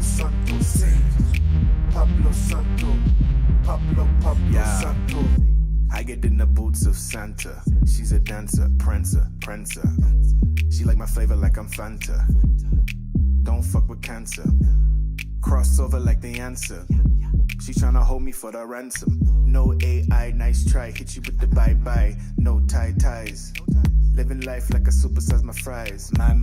Santo, sing. Pablo Santo, Pablo Santo. I get in the boots of Santa. She's a dancer, prancer. She like my flavor like I'm Fanta. Don't fuck with cancer. Crossover like the answer. She tryna hold me for the ransom. No AI, nice try. Hit you with the bye-bye. No ties. Living life like I supersize my fries. My.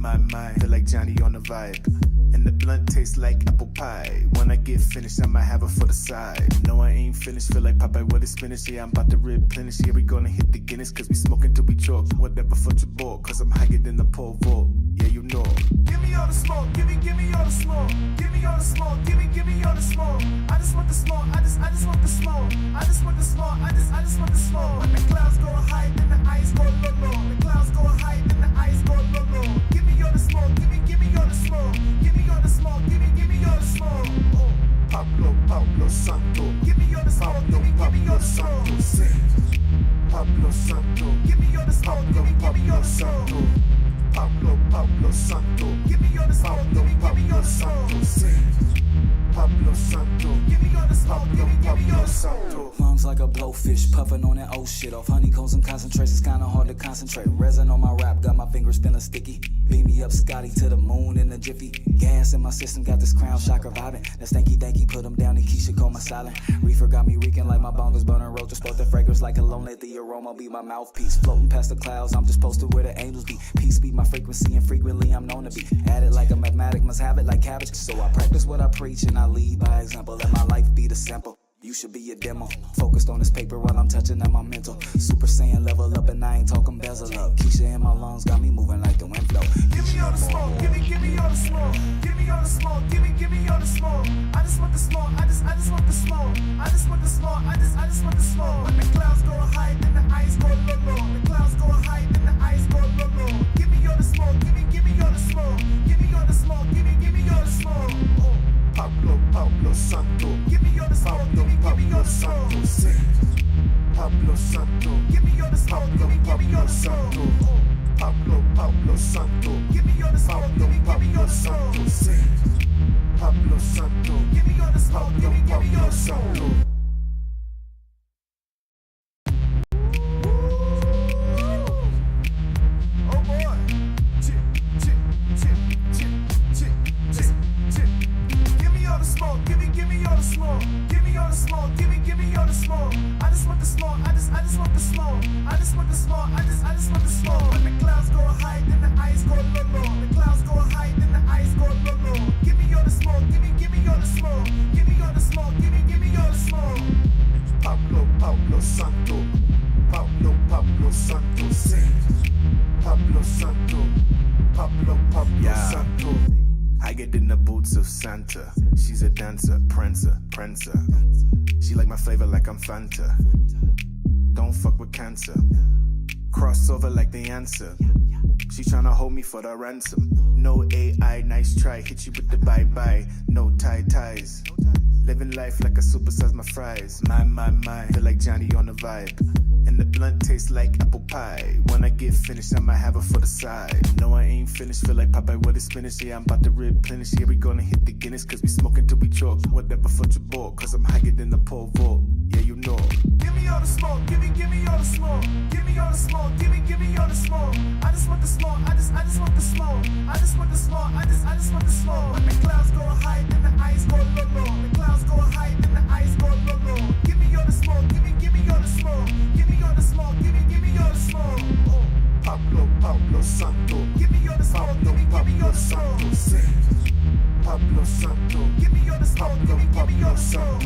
Feel like Johnny on the vibe. And the blunt tastes like apple pie. When I get finished, I might have it for the side. No, I ain't finished. Feel like Popeye with the spinach. Yeah, I'm about to replenish. Yeah, we gonna hit the Guinness. Cause we smoking till we choke. Whatever for your bought. Cause I'm higher than the pole vault. Yeah, you know. Give me all the smoke. Give me all the smoke. Give me all the smoke. Give me all the smoke. I just want the smoke. I just want the smoke. I just want the smoke. I just want the smoke. When the clouds go high, then the ice go low. The clouds go high, then the ice go low. Give me all the smoke. Give me all the smoke. Give me all the smoke. Give me all the smoke. Oh, Pablo Santo. Give me all the smoke. Give me all the smoke. Sing. Pablo Santo. Give me all the smoke. Give me all the smoke. Pablo Santo. Give me all the smoke. Give me all the smoke. Sing. Pablo Santo. Give me all the smoke. Give me all the smoke. Lungs like a blowfish, puffing on that old shit off honeycombs and concentrates. It's kinda hard to concentrate. Resin on my rap, got my fingers feeling sticky. Beam me up, Scotty, to the moon in a jiffy. Gas in my system, got this crown shocker vibing. That stanky danky, put them down, and Keisha call my silent. Reefer got me reeking like my bongos burning roaches. Sport the fragrance like cologne, let the aroma be my mouthpiece. Floating past the clouds, I'm just posted where the angels be. Peace be my frequency, and frequently I'm known to be. At it like a mathematic, must have it like cabbage. So I practice what I preach, and I lead by example. Let my life be the sample. You should be a demo. Focused on this paper while I'm touching on my mental. Super Saiyan level up and I ain't talking bezel up. Keisha in my lungs got me moving like the wind flow. Give me all the smoke. Give me all the smoke. Give me all the smoke. Give me all the smoke. I just want the smoke. I just want the smoke. I just want the smoke. I just want the smoke. When the clouds go high, then the ice go low. The clouds go high, then the ice go low. Give me all the smoke. Give me all the smoke. Give me all the smoke. Give me all the smoke. Oh, Pablo Santo. Give me all the smoke. Give me all the smoke. Sing. Pablo Santo. Give me all the smoke. Give me all the smoke. Oh, Pablo Santo. Give me all the smoke. Give me all the smoke. Sing. Pablo Santo. Give me all the smoke. Give me all the smoke. Santa. She's a dancer, prancer. She like my flavor like I'm Fanta. Don't fuck with cancer. Crossover like the answer. She tryna hold me for the ransom. No AI, nice try. Hit you with the bye-bye. No ties. Living life like I supersize my fries. My. Feel like Johnny on the vibe. And the blunt tastes like apple pie. When I get finished, I might have it for the side. No, I ain't finished. Feel like Popeye with the spinach. Yeah, I'm about to replenish. Yeah, we gonna hit the Guinness. Cause we smoking till we choke. Whatever for your bought. Cause I'm higher than the pole vault. Yeah, you know. Give me all the smoke. Give me all the smoke. Give me all the smoke. Give me all the smoke. I just want the smoke. I just want the smoke. I just want the smoke. I just want the smoke. When the clouds go high, then the ice go low. The clouds go high, then the ice go low. Give me all the smoke. Give me all the smoke. Give me all the smoke. Give me all the smoke. Oh, Pablo Santo. Give me all the smoke. Give me all the smoke. Sing. Pablo Santo. Give me all the smoke. Give me all the smoke.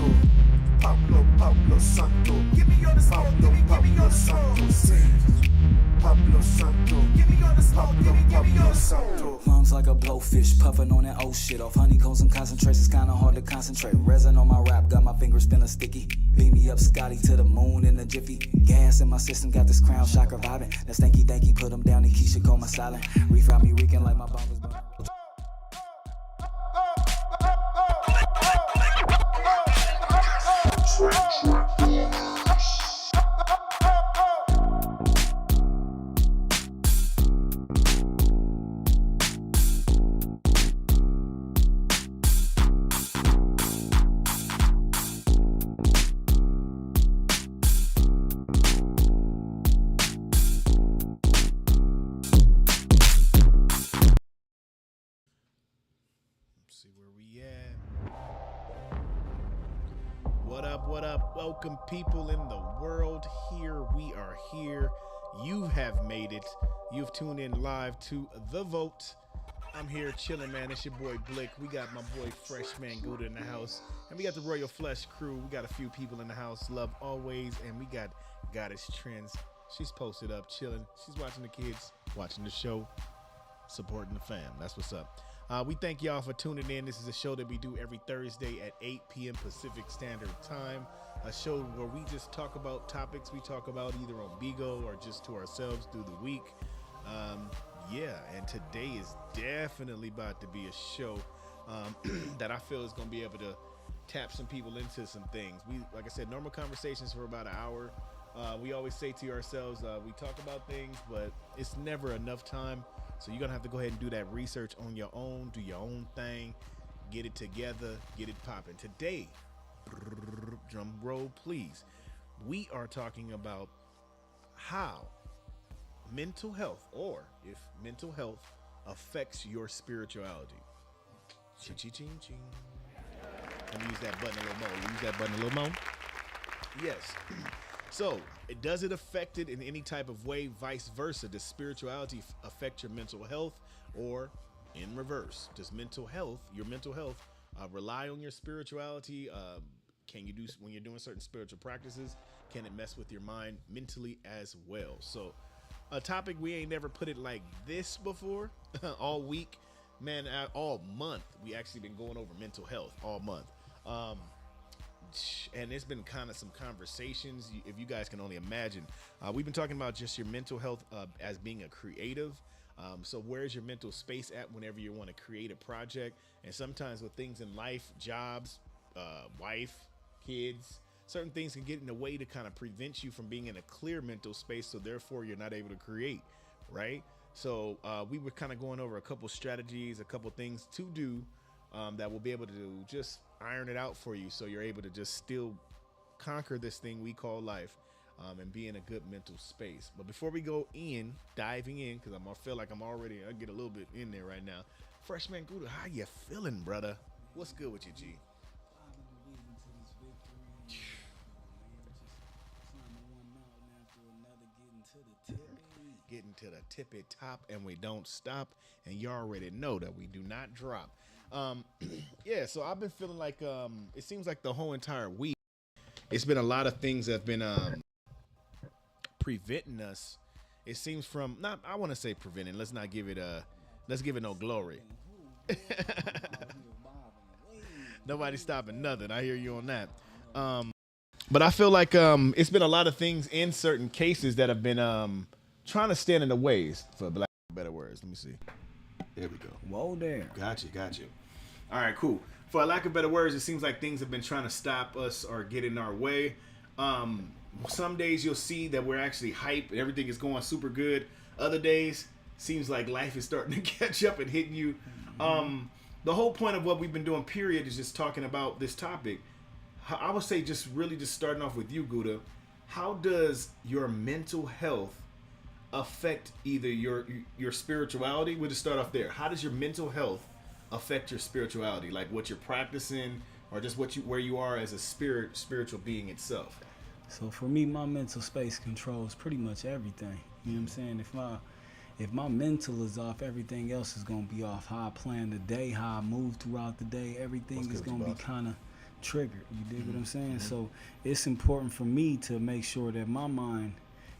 Pablo Santo. Give me all the smoke. Give me all the smoke. Sing. Pablo Santo. Give me all the smoke. Give me all the smoke. Lungs like a blowfish, puffing on that old shit off honeycombs and concentrates. It's kinda hard to concentrate. Resin on my rap, got my fingers feeling sticky. Beam me up, Scotty, to the moon in a jiffy. Gas in my system, got this crown shocker vibing. That stanky danky, put them down, and Keisha call my silent. Reefer got me reeking like my bongos burning. see where we at. What up, what up? Welcome, people in the world. Here we are here. You have made it. You've tuned in live to The Vote. I'm here chilling, man. It's your boy Blick. We got my boy Freshman Gouda in the house. And we got the Royal Flesh crew. We got a few people in the house. Love always. And we got Goddess Trends. She's posted up, chilling. She's watching the kids, watching the show, supporting the fam. That's what's up. We thank y'all for tuning in. This is a show that we do every Thursday at 8 p.m. Pacific Standard Time. A show where we just talk about topics we talk about either on Bigo or just to ourselves through the week. And today is definitely about to be a show that I feel is going to be able to tap some people into some things. We, like I said, normal conversations for about an hour. We always say to ourselves, we talk about things, but it's never enough time. So you're going to have to go ahead and do that research on your own, do your own thing, get it together, get it popping. Today, drum roll, please. We are talking about how mental health, or if mental health affects your spirituality. Ching-ching-ching. Let me use that button a little more. Use that button a little more. Yes. So, does it affect it in any type of way? Vice versa. Does spirituality affect your mental health, or in reverse? Does your mental health rely on your spirituality? Can you do, when you're doing certain spiritual practices, can it mess with your mind mentally as well? So, a topic we ain't never put it like this before. All week, man, all month, we actually been going over mental health all month. And it's been kind of some conversations, if you guys can only imagine. We've been talking about just your mental health as being a creative. So where's your mental space at whenever you want to create a project? And sometimes with things in life, jobs, wife, kids, certain things can get in the way to kind of prevent you from being in a clear mental space. So therefore you're not able to create, right? So we were kind of going over a couple strategies, a couple things to do that will be able to just iron it out for you, so you're able to just still conquer this thing we call life, and be in a good mental space. But before we go diving in, because I feel like I get a little bit in there right now. Freshman Gouda, how you feeling, brother? What's good with you, G? Getting to the tippy top, and we don't stop, and you already know that we do not drop. So I've been feeling like it seems like the whole entire week it's been a lot of things that have been preventing us. It seems from, not, I want to say preventing, let's give it no glory. Nobody's stopping nothing. I hear you on that. But I feel like it's been a lot of things in certain cases that have been trying to stand in the ways, for lack of better words. Let me see. There we go. Whoa there. Got you. All right, cool. For lack of better words, it seems like things have been trying to stop us or get in our way. Some days you'll see that we're actually hype and everything is going super good. Other days, seems like life is starting to catch up and hitting you. The whole point of what we've been doing, period, is just talking about this topic. I would say just starting off with you, Gouda. How does your mental health affect either your spirituality? We'll just start off there. How does your mental health affect your spirituality, like what you're practicing, or just where you are as a spiritual being itself? So for me, my mental space controls pretty much everything. You know what I'm saying? If my mental is off, everything else is gonna be off. How I plan the day, how I move throughout the day, everything is gonna be kind of triggered. You dig what I'm saying? So it's important for me to make sure that my mind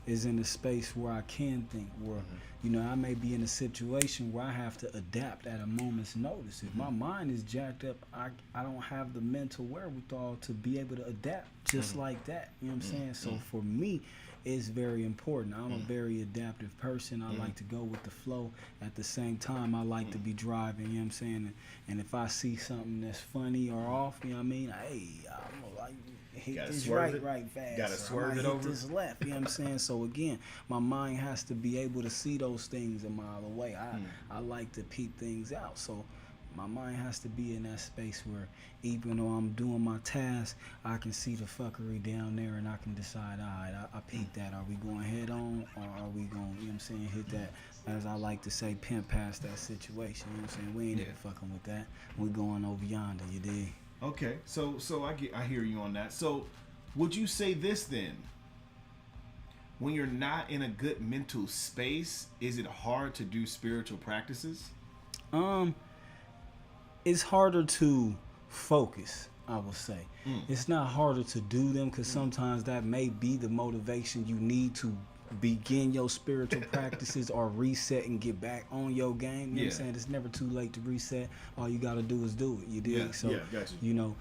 is in a space where I can think, where, you know, I may be in a situation where I have to adapt at a moment's notice. If my mind is jacked up, I don't have the mental wherewithal to be able to adapt just like that. You know what I'm saying? So for me, it's very important. I'm a very adaptive person. I like to go with the flow. At the same time, I like to be driving, you know what I'm saying? And if I see something that's funny or off, you know what I mean? Hey, I'm like, hit this right fast. Gotta swerve it hit over. this left, you know what I'm saying? So again, my mind has to be able to see those things a mile away. I like to peep things out. So My mind has to be in that space where even though I'm doing my task, I can see the fuckery down there and I can decide, all right, I peeped that. Are we going head on or are we going, you know what I'm saying, hit that, as I like to say, pimp past that situation. You know what I'm saying? We ain't even fucking with that. We going over yonder, you dig? Okay, so I hear you on that. So would you say this then? When you're not in a good mental space, is it hard to do spiritual practices? It's harder to focus, I will say. It's not harder to do them because sometimes that may be the motivation you need to begin your spiritual practices or reset and get back on your game. You know what I'm saying? It's never too late to reset. All you gotta do is do it. You dig? So gotcha. you know,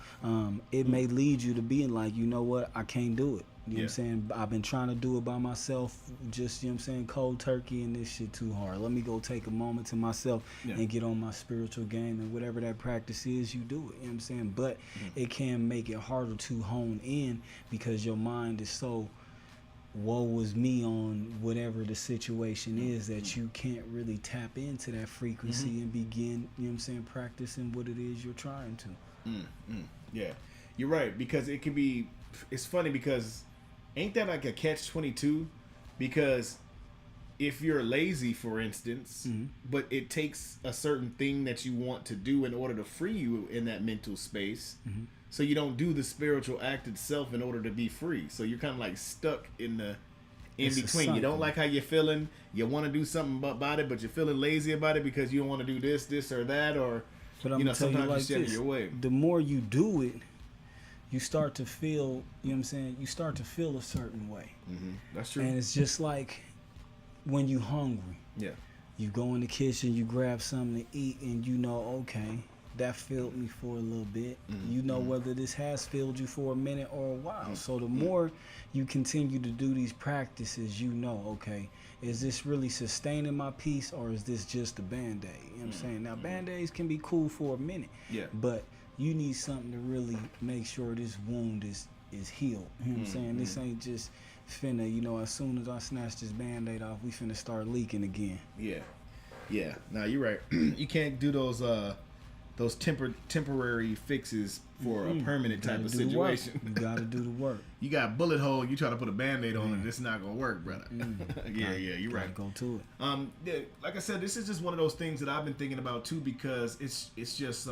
it may lead you to being like, you know what, I can't do it. You know what I'm saying? I've been trying to do it by myself, just, you know what I'm saying, cold turkey, and this shit too hard. Let me go take a moment to myself and get on my spiritual game, and whatever that practice is, you do it. You know what I'm saying? But it can make it harder to hone in because your mind is so woe is me on whatever the situation is that you can't really tap into that frequency and begin, you know what I'm saying, practicing what it is you're trying to. Yeah, you're right, because it can be, it's funny because ain't that like a catch-22? Because if you're lazy, for instance, but it takes a certain thing that you want to do in order to free you in that mental space, so you don't do the spiritual act itself in order to be free. So you're kind of like stuck in the between. You don't like how you're feeling. You want to do something about it, but you're feeling lazy about it because you don't want to do this or that, or but I'm you know, gonna tell you sometimes like you set it this, your way. the more you do it, you start to feel, you know what I'm saying, you start to feel a certain way. That's true. And it's just like when you hungry. Yeah. You go in the kitchen, you grab something to eat, and you know, okay, that filled me for a little bit. You know whether this has filled you for a minute or a while. So the more you continue to do these practices, you know, okay, is this really sustaining my peace or is this just a Band-Aid? You know what I'm saying? Now, Band-Aids can be cool for a minute, but you need something to really make sure this wound is healed. You know what I'm saying? This ain't just finna, you know, as soon as I snatch this Band-Aid off, we finna start leaking again. Yeah. Now you're right. You can't do those temporary fixes for a permanent type of situation. You gotta do the work. You got a bullet hole, you try to put a Band-Aid on it, it's not gonna work, brother. You're right. Go to it. Like I said, this is just one of those things that I've been thinking about too, because it's just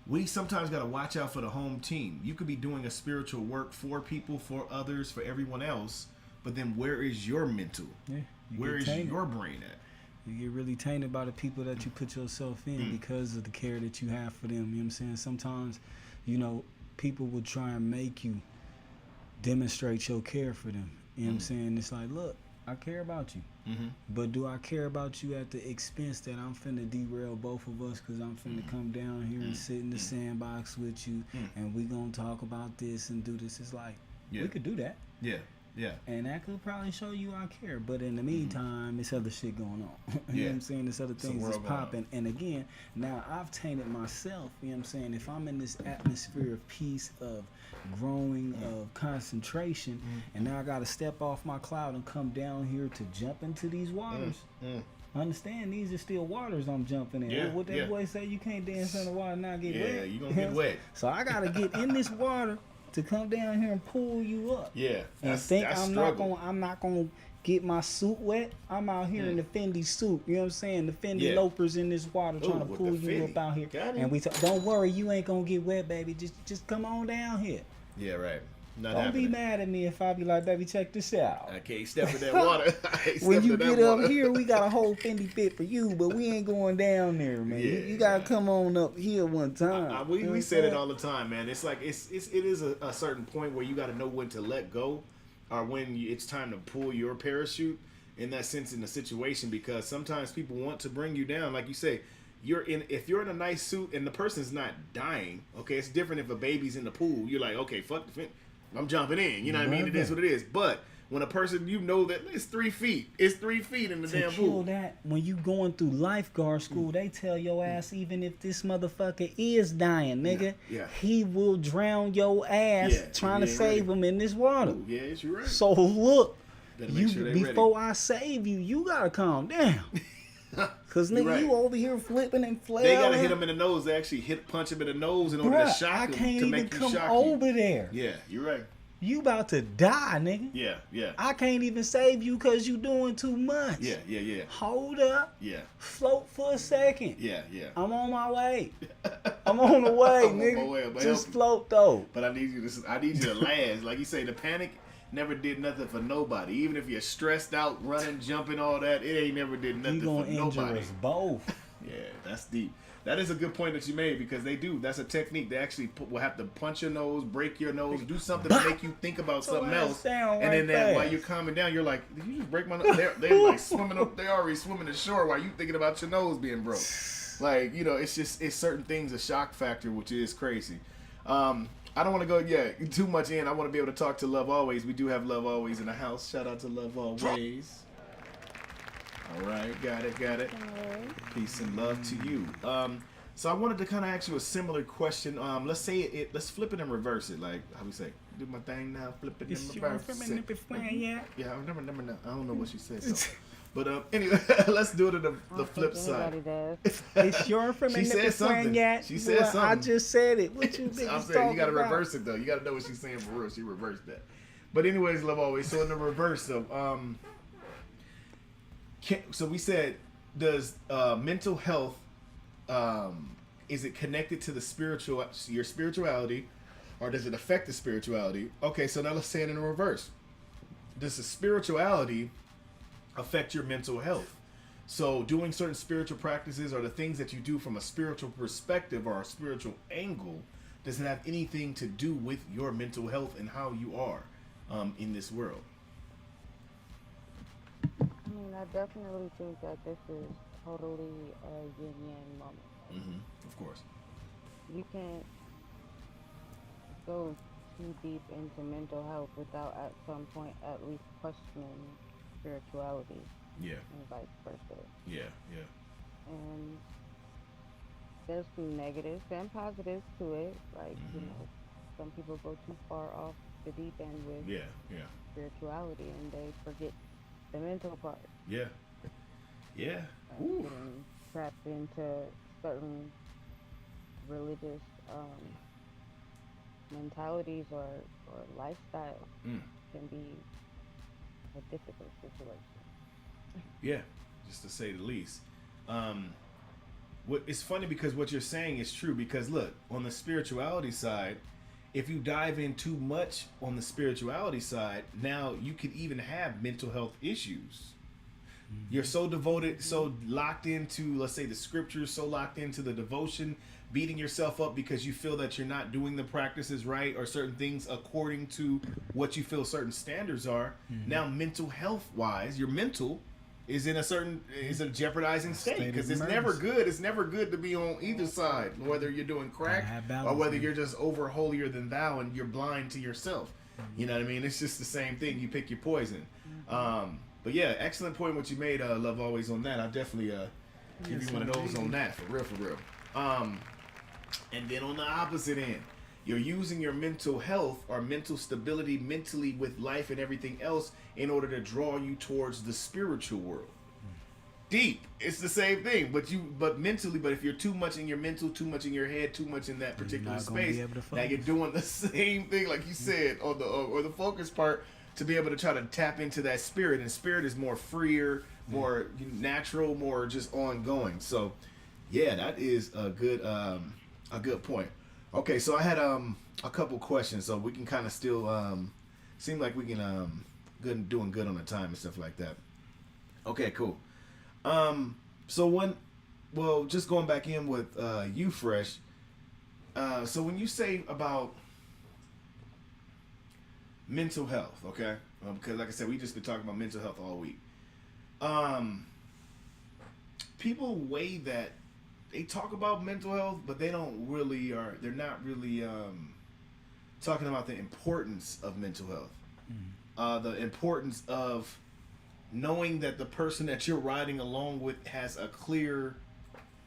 we sometimes gotta watch out for the home team. You could be doing a spiritual work for people, for others, for everyone else, but then where is your mental? Where is your brain at? You get really tainted by the people that you put yourself in because of the care that you have for them. You know what I'm saying? Sometimes, you know, people will try and make you demonstrate your care for them. You know what I'm saying? It's like, look, I care about you. But do I care about you at the expense that I'm finna derail both of us because I'm finna come down here and sit in the sandbox with you and we gonna talk about this and do this? It's like, we could do that. Yeah. And that could probably show you I care. But in the meantime, it's other shit going on. You know what I'm saying? There's other things that's popping. And again, now I've tainted myself. You know what I'm saying? If I'm in this atmosphere of peace, of growing, of concentration, and now I got to step off my cloud and come down here to jump into these waters. Understand, these are still waters I'm jumping in. What that boy say, you can't dance in the water and not get wet. Yeah, you going to get wet. So I got to get in this water to come down here and pull you up. And think I'm not gonna get my suit wet. I'm out here in the Fendi suit. You know what I'm saying? The Fendi loafers in this water trying to pull you up out here. And we don't worry, you ain't gonna get wet, baby. Just come on down here. Yeah, right. Don't be mad at me if I be like, baby, check this out. I can't step in that water. When you get up here, we got a whole Fendi fit for you, but we ain't going down there, man. You gotta come on up here one time. We said it all the time, man. It's like it is a certain point where you got to know when to let go, or when it's time to pull your parachute. In that sense, in the situation, because sometimes people want to bring you down, like you say. If you're in a nice suit and the person's not dying, okay, it's different if a baby's in the pool. You're like, okay, fuck the fin, I'm jumping in. You know what I mean? It is what it is. But when a person, you know that it's 3 feet. It's 3 feet in the damn pool. That, when you going through lifeguard school, they tell your ass, even if this motherfucker is dying, nigga, he will drown your ass trying to save him in this water. Ooh, yes, you're right. So look, Sure before I save you, you gotta calm down. Cause You're nigga, right. you over here flipping and flailing. They gotta hit him in the nose. They actually punch him in the nose in order to Bruh, shock I him, can't to even make you come shock over you. there. Yeah, you're right. You about to die, nigga. Yeah, yeah, I can't even save you cause you doing too much. yeah, yeah, yeah, Hold up. yeah, Float for a second. yeah, yeah. I'm on my way. I'm on the way, I'm on nigga. my way, but Just help- float though. But I need you to last. Like you say, the panic never did nothing for nobody. Even if you're stressed out, running, jumping, all that, it ain't never did nothing You for gonna injure nobody. us both. Yeah, that's deep. That is a good point that you made because they do. That's a technique. They actually will have to punch your nose, break your nose, do something to make you think about So something ass else. down And right then while fast. you're calming down, you're like, "Did you just break my nose?" They're like swimming up. They already swimming ashore while you thinking about your nose being broke. Like, you know, it's certain things a shock factor, which is crazy. I don't want to go too much in. I want to be able to talk to Love Always. We do have Love Always in the house. Shout out to Love Always. All right, got it. Peace and love to you. So I wanted to kind of ask you a similar question. Let's say let's flip it and reverse it. Like how we say, do my thing now, flip it and reverse it. Yeah, I remember now. I don't know what she said. So. But anyway, let's do it on the flip side. It's your from She said something. yet. She said Well, something. I just said it. What you think? I'm saying you got to reverse it though. You got to know what she's saying for real. She reversed that. But anyways, Love Always. So in the reverse of so we said, does mental health is it connected to your spirituality, or does it affect the spirituality? Okay, so now let's say it in the reverse. Does the spirituality affect your mental health? So doing certain spiritual practices or the things that you do from a spiritual perspective or a spiritual angle, does it have anything to do with your mental health and how you are in this world? I mean, I definitely think that this is totally a yin-yang moment. Of course. You can't go too deep into mental health without at some point at least questioning spirituality Yeah, and vice versa. yeah. And there's some negatives and positives to it. Like, you know, some people go too far off the deep end with Yeah. spirituality and they forget the mental part. Yeah. Like getting trapped into certain religious mentalities or lifestyles can be a difficult situation. Yeah, just to say the least. It's funny because what you're saying is true, because look, on the spirituality side, if you dive in too much on the spirituality side, now you could even have mental health issues. You're so devoted, so locked into, let's say, the scriptures, so locked into the devotion, beating yourself up because you feel that you're not doing the practices right or certain things according to what you feel certain standards are. Now, mental health wise, your mental is in a jeopardizing state because it's never good. It's never good to be on either side, whether you're doing crack or whether you're just over holier than thou and you're blind to yourself. You know what I mean? It's just the same thing. You pick your poison. But yeah, excellent point what you made, Love Always, on that. I'll definitely give you one of those on that, for real. And then on the opposite end, you're using your mental health or mental stability mentally with life and everything else in order to draw you towards the spiritual world. Deep. It's the same thing, but mentally, but if you're too much in your mental, too much in your head, too much in that particular space, now you're doing the same thing, like you said, on the or the focus part, to be able to try to tap into that spirit, and spirit is more freer, more natural, more just ongoing. So yeah, that is a good point. Okay, so I had a couple questions, so we can kind of still seem like we can doing good on the time and stuff like that. Okay, cool. So just going back in with you, Fresh. So when you say about mental health, okay, because like I said, we just been talking about mental health all week. People weigh that. They talk about mental health, but they're not really talking about the importance of mental health. The importance of knowing that the person that you're riding along with has a clear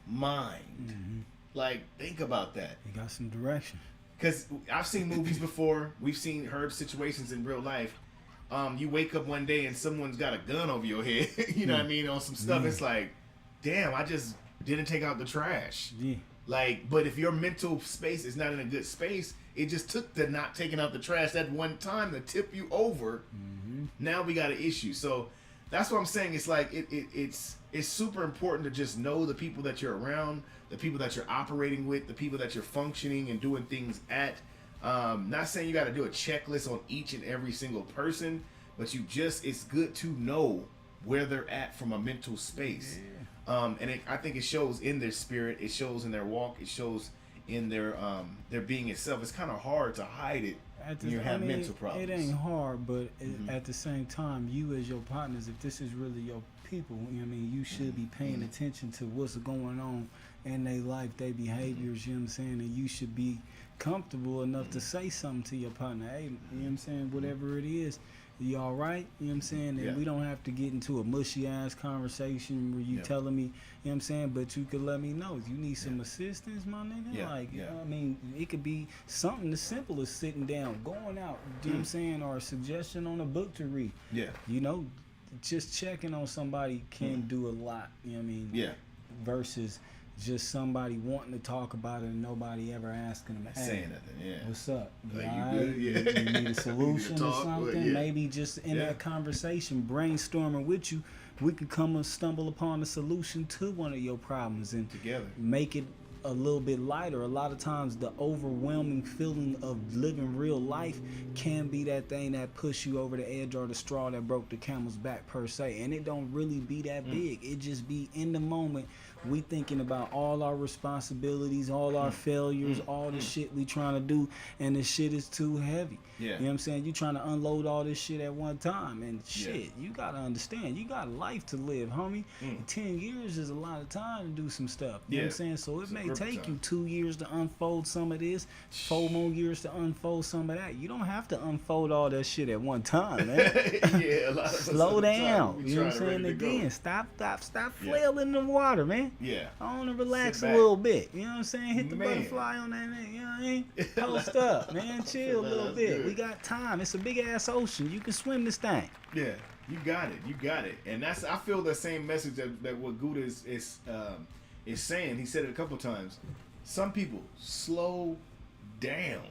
mind. Like, think about that. You got some direction. Because I've seen movies before. We've heard situations in real life. You wake up one day and someone's got a gun over your head. You know what I mean? On some stuff, it's like, damn, I just didn't take out the trash. Yeah. Like, but if your mental space is not in a good space, it just took the not taking out the trash that one time to tip you over. Mm-hmm. Now we got an issue. So that's what I'm saying. It's like it's super important to just know the people that you're around, the people that you're operating with, the people that you're functioning and doing things at. Not saying you got to do a checklist on each and every single person, but it's good to know where they're at from a mental space. Yeah. I think it shows in their spirit, it shows in their walk, it shows in their being itself. It's kind of hard to hide it when you have mental problems. It ain't hard, but at the same time, you as your partners, if this is really your people, you know what I mean, you should be paying attention to what's going on in their life, their behaviors, you know what I'm saying, and you should be comfortable enough to say something to your partner. Hey, you know what I'm saying, whatever it is, you all right? You know what I'm saying? And Yeah. we don't have to get into a mushy ass conversation where you telling me, you know what I'm saying, but you could let me know if you need some assistance, my nigga. Yeah, Like, you yeah. know what I mean, it could be something as simple as sitting down, going out, you know what I'm saying, or a suggestion on a book to read. Yeah. You know, just checking on somebody can do a lot, you know what I mean? Yeah. Versus just somebody wanting to talk about it and nobody ever asking them, hey, Saying nothing. Yeah. what's up? You Like, you all good? right? Yeah. You need a solution or talk, something? yeah. Maybe just in Yeah. that conversation, brainstorming with you, we could come and stumble upon a solution to one of your problems and Together. make it a little bit lighter. A lot of times the overwhelming feeling of living real life can be that thing that push you over the edge or the straw that broke the camel's back per se. And it don't really be that big. It just be in the moment we thinking about all our responsibilities, all our failures, all the shit we trying to do, and the shit is too heavy. Yeah. You know what I'm saying? You trying to unload all this shit at one time. And shit, you gotta understand, you got life to live, homie. 10 years is a lot of time to do some stuff. You know what I'm Yeah. saying? So it It's a may grip take time. you 2 years to unfold some of this, 4 more years to unfold some of that. You don't have to unfold all that shit at one time, man. Yeah, a lot of us Slow at the time, down. we You know what I'm trying saying? ready to go. Again, stop Yeah. flailing the water, man. Yeah. I want to relax Sit a back. little bit. You know what I'm saying? Hit the Man. butterfly on that nigga. You know what I mean? Post up, man. Chill a little That's bit. good. We got time. It's a big ass ocean. You can swim this thing. Yeah, you got it. You got it. And I feel the same message that what Gouda is saying. He said it a couple times. Some people slow down,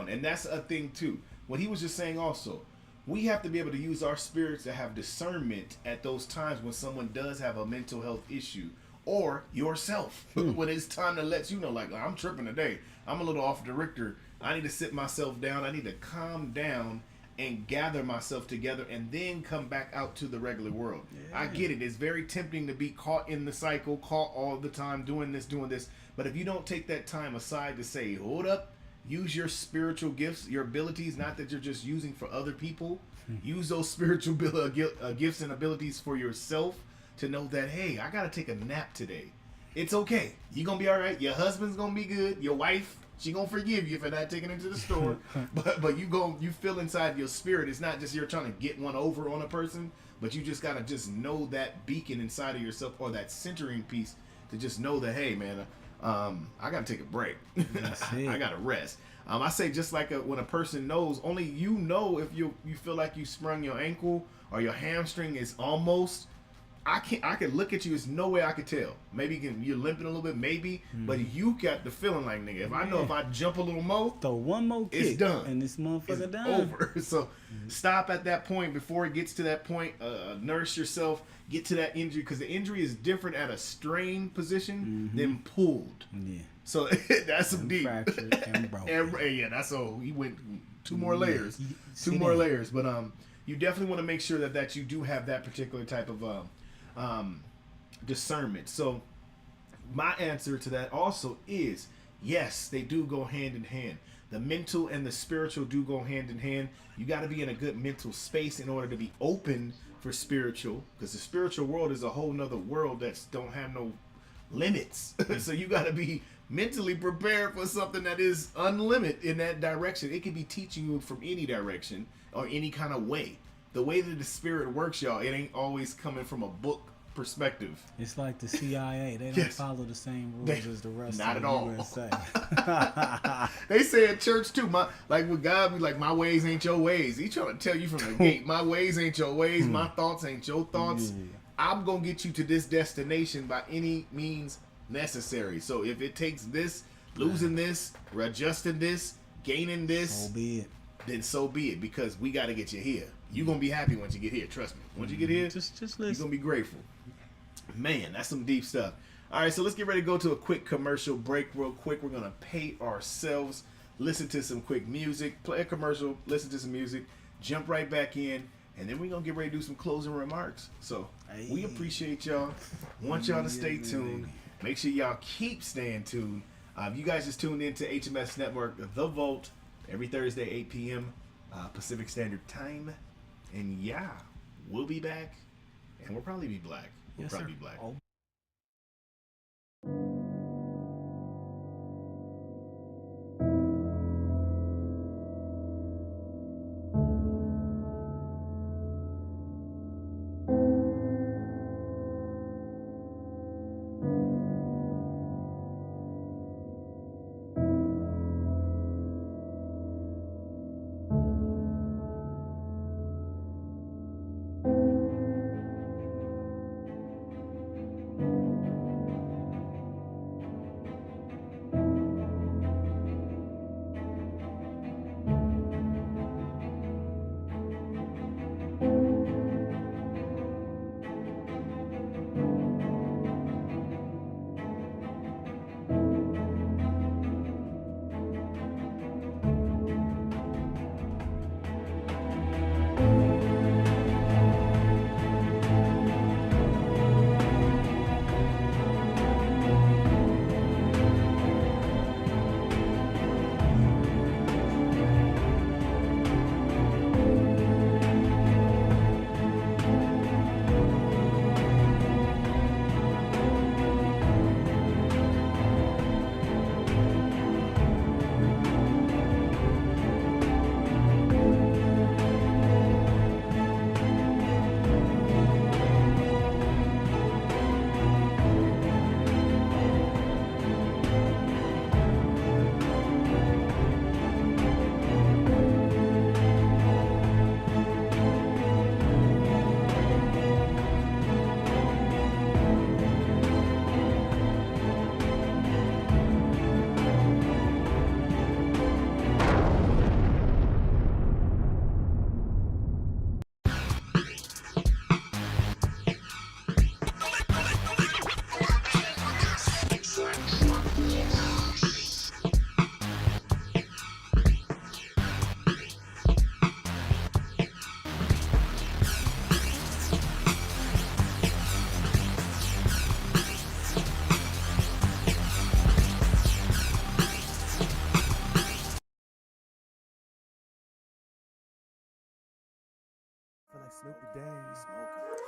and that's a thing too. What he was just saying also, we have to be able to use our spirits to have discernment at those times when someone does have a mental health issue, or yourself when it's time to let you know, like, I'm tripping today. I'm a little off the Richter. I need to sit myself down. I need to calm down and gather myself together and then come back out to the regular world. I get it. It's very tempting to be caught in the cycle, caught all the time doing this. But if you don't take that time aside to say, hold up, use your spiritual gifts, your abilities, not that you're just using for other people. Use those spiritual gifts and abilities for yourself to know that, hey, I got to take a nap today. It's okay. You're going to be all right. Your husband's going to be good. Your wife, she going to forgive you for not taking her to the store. but you feel inside your spirit. It's not just you're trying to get one over on a person, but you just got to just know that beacon inside of yourself, or that centering piece, to just know that, hey, man, I got to take a break. I got to rest. I say just like when a person knows, only you know if you feel like you sprung your ankle or your hamstring is almost. I can look at you. There's no way I could tell. Maybe you're limping a little bit, maybe, but you got the feeling like, nigga, if I know if I jump a little more, Throw one more kick. it's done. And this motherfucker It's done. over. So stop at that point before it gets to that point. Nourish yourself. Get to that injury, because the injury is different at a strain position than pulled. Yeah. So that's some deep. Fractured and broken. And yeah, that's all. He went two more layers. See Two more that? layers. But you definitely want to make sure that you do have that particular type of discernment. So my answer to that also is yes, they do go hand in hand. The mental and the spiritual do go hand in hand. You got to be in a good mental space in order to be open for spiritual, because the spiritual world is a whole nother world that don't have no limits. So you got to be mentally prepared for something that is unlimited in that direction. It could be teaching you from any direction or any kind of way. The way that the spirit works, y'all, it ain't always coming from a book perspective. It's like the CIA. They don't Yes. follow the same rules as the rest Not of at the all. USA. They say at church too, like with God, be like, my ways ain't your ways. He trying to tell you from the gate, my ways ain't your ways, my thoughts ain't your thoughts. I'm gonna get you to this destination by any means necessary. So if it takes this, losing this, adjusting this, gaining this, So be it. then so be it, because we got to get you here. You're gonna be happy once you get here, trust me. Once you get here, Just you're listen. gonna be grateful. Man, that's some deep stuff. All right, so let's get ready to go to a quick commercial break real quick. We're gonna pay ourselves, listen to some quick music, play a commercial, listen to some music, jump right back in, and then we're gonna get ready to do some closing remarks. So we Hey. appreciate y'all. Want y'all to stay Yeah, tuned. baby. Make sure y'all keep staying tuned. You guys just tuned in to HMS Network, The Vault, every Thursday, 8 p.m. Pacific Standard Time. And yeah, we'll be back, and we'll probably be black. We'll Yes, probably sir. be black. Oh.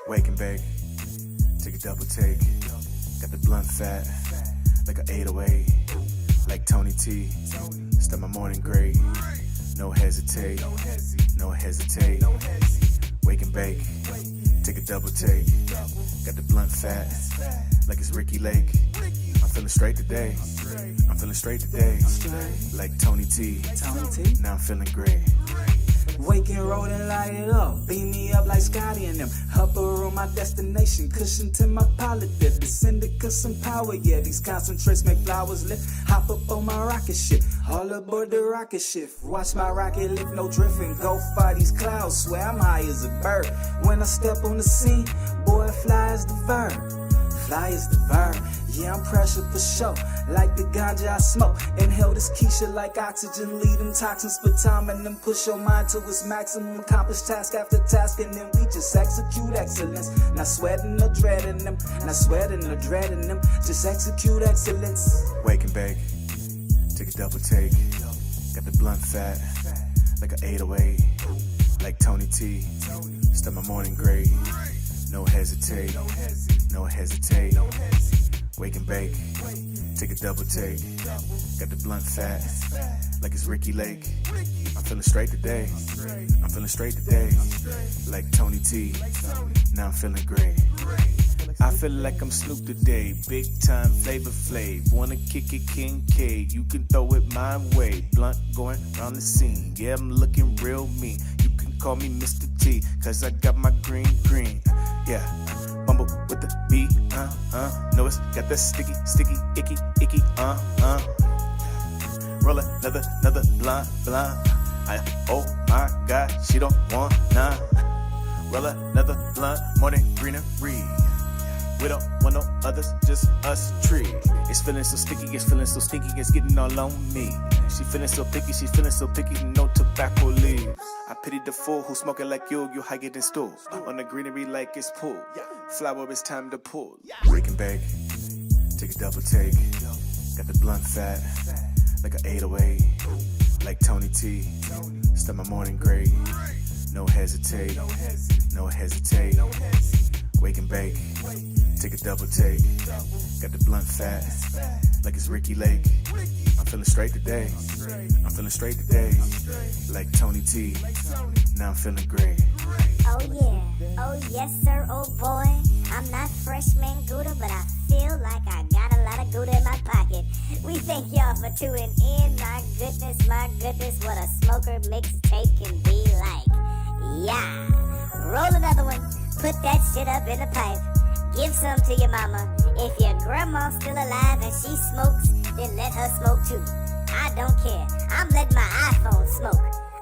Wake and bake, take a double take. Got the blunt fat, like an 808. Like Tony T, start my morning great. No hesitate, no hesitate. Wake and bake, take a double take. Got the blunt fat, like it's Ricky Lake. I'm feeling straight today. I'm feeling straight today. Like Tony T, Tony T. now I'm feeling great. Wake and roll and light it up. Beam me up like Scotty and them. Hover on my destination. Cushion to my pilot dip. Descend to some power. Yeah, these concentrates make flowers lift. Hop up on my rocket ship. All aboard the rocket ship. Watch my rocket lift, no drifting. Go far these clouds. Swear I'm high as a bird. When I step on the scene, boy, fly as the verb. Fly is the verb, yeah, I'm pressure for sure. Like the ganja I smoke. Inhale this Keisha like oxygen. Lead them toxins for time and then push your mind to its maximum. Accomplish task after task and then we just execute excellence. Not sweating or dreading them. Not sweating or dreading them. Just execute excellence. Wake and bake, take a double take. Got the blunt fat, like an 808. Like Tony T, start my morning great. No hesitate, no hesitate. Wake and bake, take a double take. Got the blunt fat, like it's Ricky Lake. I'm feeling straight today. I'm feeling straight today. Like Tony T, now I'm feeling great. I feel like I'm Snoop today, big time Flavor Flav. Wanna kick it, King K, you can throw it my way. Blunt going around the scene, yeah, I'm looking real mean. You can call me Mr. T, cause I got my green. Yeah, fumble with the beat, know it's got that sticky, icky, roll another blunt. Oh my God, she don't want none. Roll another blunt, more than greenery. We don't want no others, just us tree. It's feeling so sticky, it's feeling so stinky, it's getting all on me. She feeling so picky, no tobacco leaves. I pity the fool who smoking like you higher than stool. On the greenery like it's pool. Flower, it's time to pull. Break and bake, take a double take. Got the blunt fat, like an 808. Like Tony T, start my morning great. No hesitate, no hesitate. Wake and bake, take a double take. Got the blunt fat, like it's Ricky Lake. I'm feeling straight today. I'm feeling straight today. Like Tony T, now I'm feeling great. Oh yeah, oh yes sir, oh boy. I'm not freshman Gouda, but I feel like I got a lot of Gouda in my pocket. We thank y'all for tuning in. My goodness, what a smoker mixtape can be like. Yeah, roll another one, put that shit up in the pipe. Give some to your mama. If your grandma's still alive and she smokes, then let her smoke too. I don't care, I'm letting my iPhone smoke.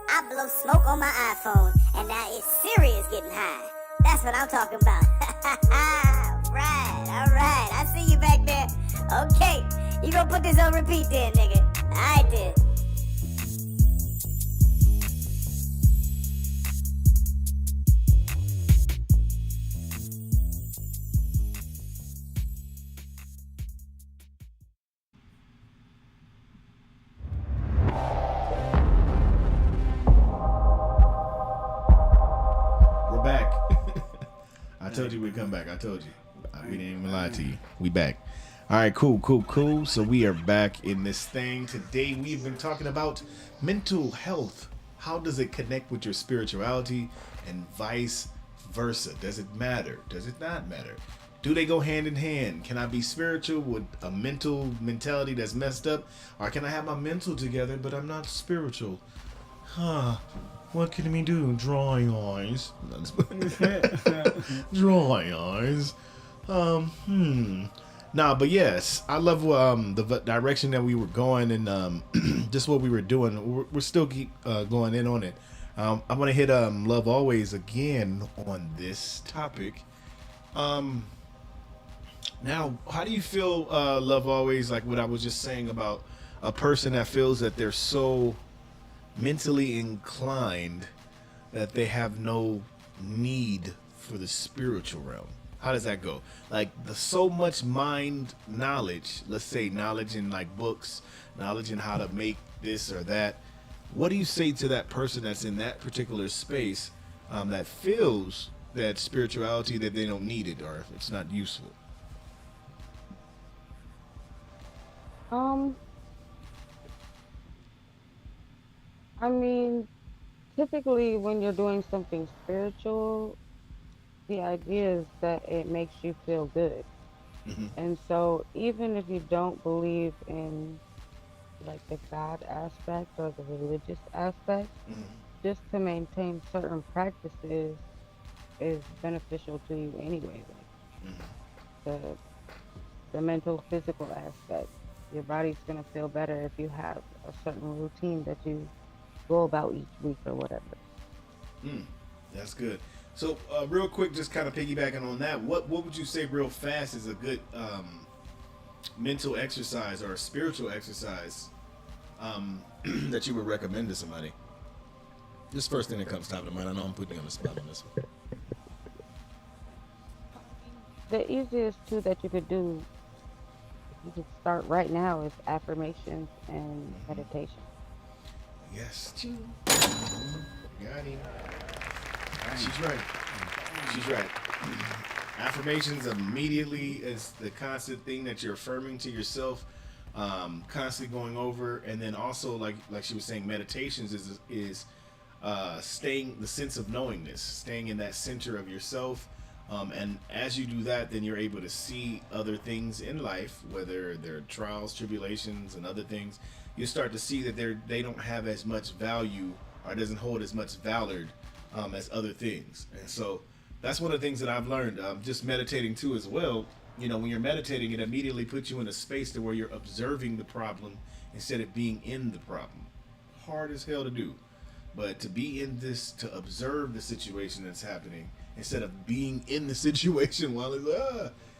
I blow smoke on my iPhone, and now it's serious getting high. That's what I'm talking about. Alright, I see you back there. Okay, you gonna put this on repeat then, nigga. I did. Back. I told you we'd come back. I told you. We didn't even lie to you. We back. All right, cool. So we are back in this thing. Today we've been talking about mental health. How does it connect with your spirituality and vice versa? Does it matter? Does it not matter? Do they go hand in hand? Can I be spiritual with a mentality that's messed up? Or can I have my mental together, but I'm not spiritual? What can we do? Dry eyes. Dry eyes. Nah, but yes, I love the direction that we were going and just what we were doing. We're still keep going in on it. I want to hit Love Always again on this topic. Now, how do you feel Love Always, like what I was just saying about a person that feels that they're so mentally inclined that they have no need for the spiritual realm? How does that go? Like the so much mind knowledge, let's say knowledge in like books, knowledge in how to make this or that. What do you say to that person that's in that particular space that feels that spirituality, that they don't need it or it's not useful? I mean, typically when you're doing something spiritual, the idea is that it makes you feel good. Mm-hmm. And so even if you don't believe in like the God aspect or the religious aspect, Mm-hmm. just to maintain certain practices is beneficial to you anyway. Like the mental, physical aspect. Your body's gonna feel better if you have a certain routine that you go about each week or whatever. That's good. So real quick, just kind of piggybacking on that, what would you say real fast is a good mental exercise or a spiritual exercise that you would recommend to somebody? This first thing that comes top of mind. I know I'm putting you on the spot on this one. The easiest two that you could do, you could start right now, is affirmations and meditation. Yes. Got him. She's right. Affirmations immediately is the constant thing that you're affirming to yourself, constantly going over, and then also like she was saying, meditations is staying the sense of knowingness, staying in that center of yourself, and as you do that, then you're able to see other things in life, whether they're trials, tribulations, and other things. You start to see that they don't have as much value or doesn't hold as much valor as other things. And so That's one of the things that I've learned, just meditating too as well. You know, when you're meditating, it immediately puts you in a space to where you're observing the problem instead of being in the problem. Hard as hell to do, but to be in this, to observe the situation that's happening instead of being in the situation while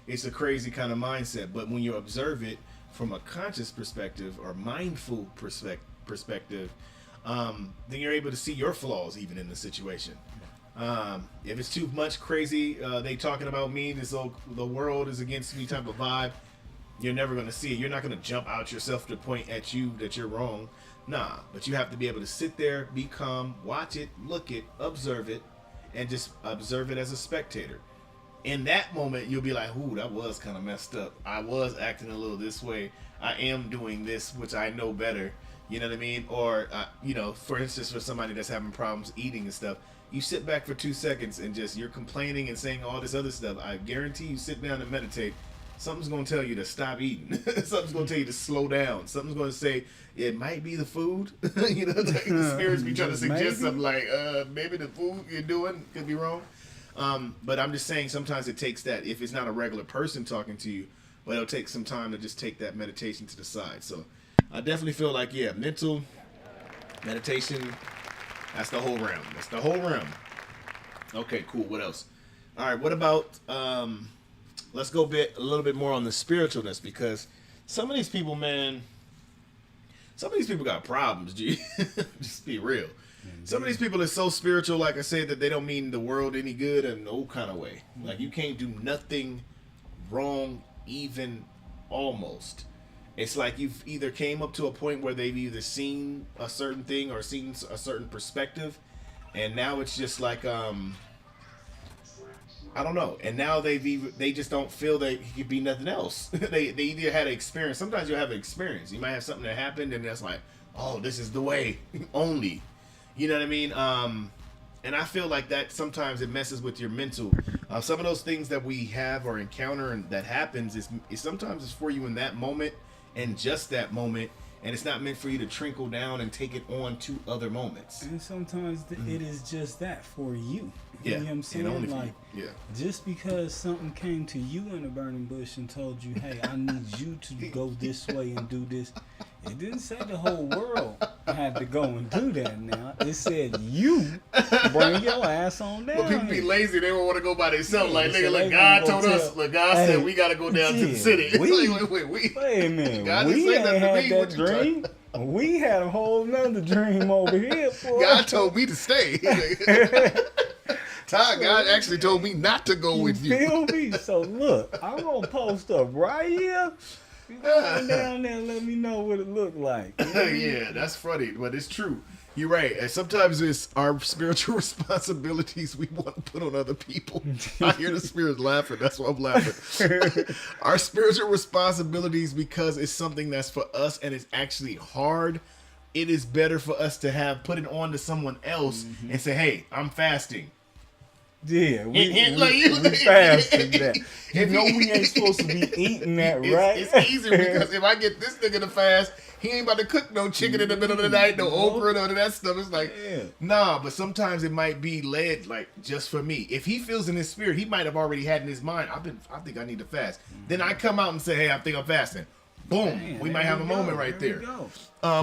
it's a crazy kind of mindset. But when you observe it from a conscious perspective or mindful perspective, then you're able to see your flaws even in the situation. If it's too much crazy, they talking about me, the world is against me type of vibe, you're never going to see it. You're not going to jump out yourself to point at you that you're wrong. Nah, but you have to be able to sit there, be calm, watch it, look it, observe it, and just observe it as a spectator. In that moment, you'll be like, ooh, that was kind of messed up. I was acting a little this way. I am doing this, which I know better. You know what I mean? Or, you know, for instance, for somebody that's having problems eating and stuff, you sit back for 2 seconds and just, you're complaining and saying all this other stuff. I guarantee you sit down and meditate. Something's going to tell you to stop eating. Something's going to tell you to slow down. Something's going to say, it might be the food. You know, like the spirits be trying to suggest something like, maybe the food you're doing could be wrong. But I'm just saying sometimes it takes that, if it's not a regular person talking to you, but it'll take some time to just take that meditation to the side. So I definitely feel like, yeah, mental meditation, that's the whole realm. That's the whole realm. Okay, cool. What else? All right, what about, let's go a little bit more on the spiritualness, because some of these people, man, some of these people got problems, G. Just be real. Some of these people are so spiritual, like I said, that they don't mean the world any good in no kind of way. Like, you can't do nothing wrong, even almost. It's like you've either came up to a point where they've either seen a certain thing or seen a certain perspective, and now it's just like, I don't know. And now they just don't feel that he could be nothing else. they either had an experience. Sometimes you have an experience. You might have something that happened, and that's like, oh, this is the way only. You know what I mean? And I feel like that sometimes it messes with your mental. Some of those things that we have or encounter and that happens is sometimes it's for you in that moment and just that moment, and it's not meant for you to trickle down and take it on to other moments. And sometimes it is just that for you. You Yeah, know what I'm and saying? only for Like, you. Yeah. just because something came to you in a burning bush and told you, hey, I need you to go this way and do this, it didn't say the whole world had to go and do that now. It said you bring your ass on down. But people be here. lazy. They don't want to go by themselves. Yeah, Like, so nigga, they like gonna God go told us. tell- Like, God Hey, said we got to go down to the yeah, city. we- Like, wait. Wait a minute. God didn't We say ain't nothing to had me. that What you talking dream. We had a whole nother dream over here for God told me to stay. God actually told me not to go with you. Feel me? So look, I'm gonna post up right here. You go down there and let me know what it looked like. Yeah, that's funny, but it's true. You're right. And sometimes it's our spiritual responsibilities we want to put on other people. I hear the spirits laughing. That's why I'm laughing. Our spiritual responsibilities, because it's something that's for us and it's actually hard, it is better for us to put it on to someone else and say, hey, I'm fasting. Yeah, we Like, fasted that. You If know he- we ain't supposed to be eating that, right? It's easier because if I get this nigga to fast, he ain't about to cook no chicken in the middle of the night, no okra, none of that stuff. It's like, Yeah. nah, but sometimes it might be led like just for me. If he feels in his spirit, he might have already had in his mind, I think I need to fast. Then I come out and say, hey, I think I'm fasting. Boom. Man, we there might have a we go, moment right there there. we go.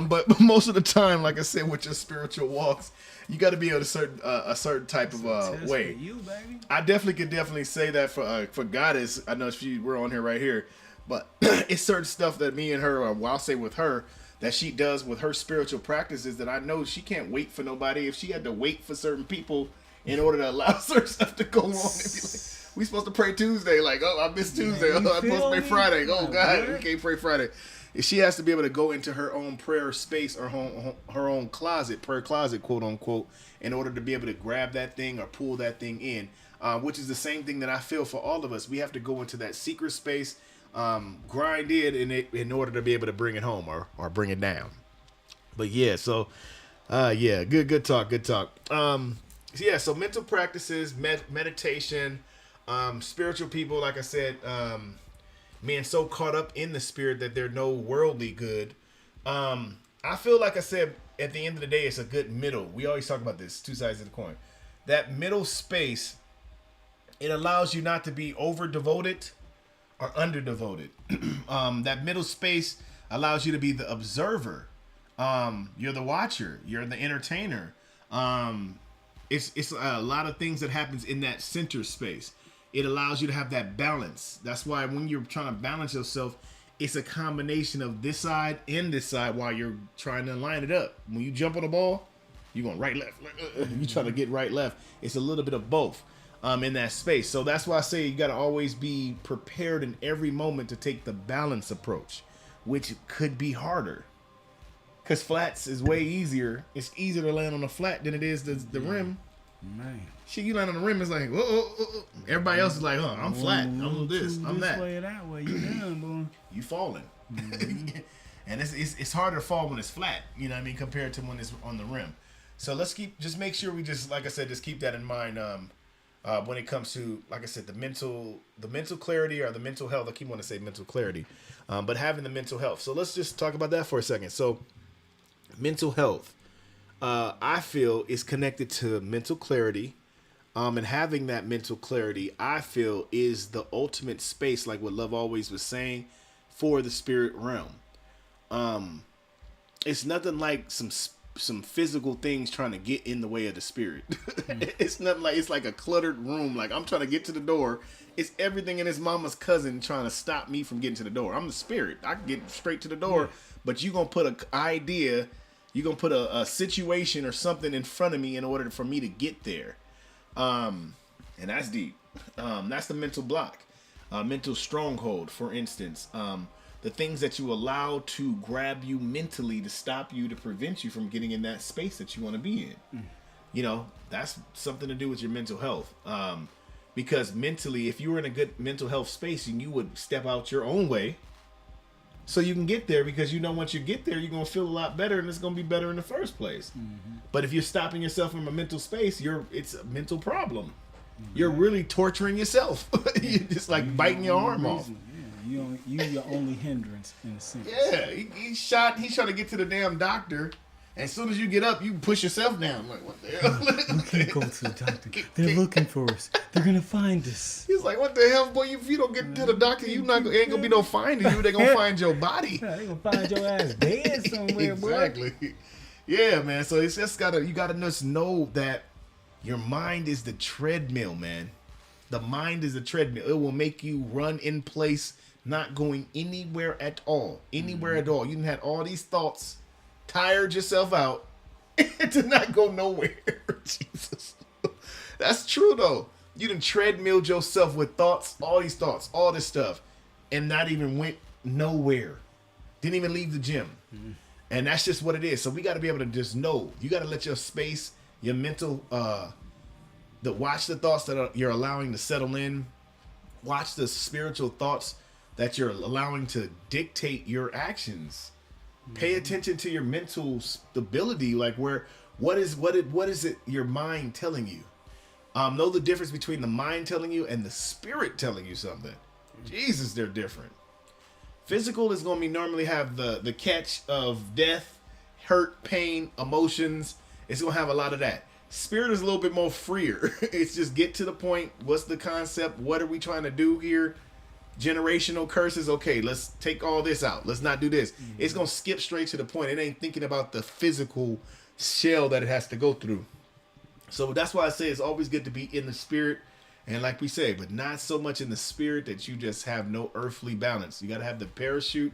But most of the time, like I said, with your spiritual walks, you got to be able to a certain type of Test way. for you, baby. I definitely could say that for Goddess. I know we're on here right here, but it's certain stuff that me and her, or well, I'll say with her, that she does with her spiritual practices that I know she can't wait for nobody. If she had to wait for certain people in order to allow certain stuff to go on, it'd be like, we supposed to pray Tuesday. Like, oh, I missed Tuesday. you Oh, I'm supposed to feel pray me? Friday. Oh, God, we Right. can't pray Friday. She has to be able to go into her own prayer space or her own closet, prayer closet, quote unquote, in order to be able to grab that thing or pull that thing in, which is the same thing that I feel for all of us. We have to go into that secret space, grind in order to be able to bring it home or bring it down. But yeah, so yeah, good talk. Yeah, so mental practices, meditation, spiritual people, like I said, being so caught up in the spirit that they're no worldly good. I feel like I said, at the end of the day, it's a good middle. We always talk about this, two sides of the coin. That middle space It allows you not to be over devoted or under devoted. That middle space allows you to be the observer. You're the watcher. You're the entertainer. It's a lot of things that happens in that center space. It allows you to have that balance. That's why when you're trying to balance yourself, it's a combination of this side and this side while you're trying to line it up. When you jump on the ball, you're going right, left. You're trying to get right, left. It's a little bit of both in that space. So that's why I say you got to always be prepared in every moment to take the balance approach, which could be harder. Because flats is way easier. It's easier to land on a flat than it is the rim. Man. Shit, you land on the rim, it's like, whoa. Everybody else is like, I'm flat. I'm this. I'm that. Way that way, you done, boy. You falling. And it's harder to fall when it's flat, you know what I mean, compared to when it's on the rim. So let's just make sure we just, like I said, just keep that in mind when it comes to, like I said, the mental clarity or the mental health. I keep wanting to say mental clarity, but having the mental health. So let's just talk about that for a second. So mental health, I feel, is connected to mental clarity. And having that mental clarity, I feel, is the ultimate space, like what Love Always was saying, for the spirit realm. It's nothing like some physical things trying to get in the way of the spirit. It's nothing like, it's like a cluttered room. Like, I'm trying to get to the door. It's everything in his mama's cousin trying to stop me from getting to the door. I'm the spirit. I can get straight to the door, but you're going to put an idea, you're going to put a situation or something in front of me in order for me to get there. And that's deep. That's the mental block, mental stronghold, for instance. The things that you allow to grab you mentally to stop you, to prevent you from getting in that space that you want to be in. You know, that's something to do with your mental health. Because mentally, if you were in a good mental health space, and you would step out your own way so you can get there, because you know once you get there, you're going to feel a lot better, and it's going to be better in the first place. But if you're stopping yourself from a mental space, it's a mental problem. You're really torturing yourself. You're just like biting your arm off. You your only hindrance in a sense. Yeah, he's trying to get to the damn doctor. And as soon as you get up, you push yourself down. I'm like, what the hell? We can't go to the doctor. They're looking for us. They're gonna find us. He's like, what the hell, boy? If you don't get to the doctor, ain't gonna be no finding you. They're gonna find your body. Yeah, they gonna find your ass dead somewhere, Exactly. Boy. Yeah, man. So it's just you gotta just know that your mind is the treadmill, man. The mind is a treadmill. It will make you run in place, not going anywhere at all. Anywhere at all. You done had all these thoughts, tired yourself out, to not go nowhere. Jesus. That's true, though. You done treadmilled yourself with thoughts, all these thoughts, all this stuff, and not even went nowhere. Didn't even leave the gym. And that's just what it is. So we got to be able to just know. You got to let your space, your mental, watch the thoughts that you're allowing to settle in. Watch the spiritual thoughts that you're allowing to dictate your actions. Pay attention to your mental stability. Like what is it your mind telling you? Know the difference between the mind telling you and the spirit telling you something. Jesus, they're different. Physical is going to normally have the catch of death, hurt, pain, emotions. It's going to have a lot of that. Spirit is a little bit more freer. It's just get to the point. What's the concept? What are we trying to do here? Generational curses. Okay, let's take all this out. Let's not do this. It's going to skip straight to the point. It ain't thinking about the physical shell that it has to go through. So that's why I say it's always good to be in the spirit. And like we say, but not so much in the spirit that you just have no earthly balance. You got to have the parachute,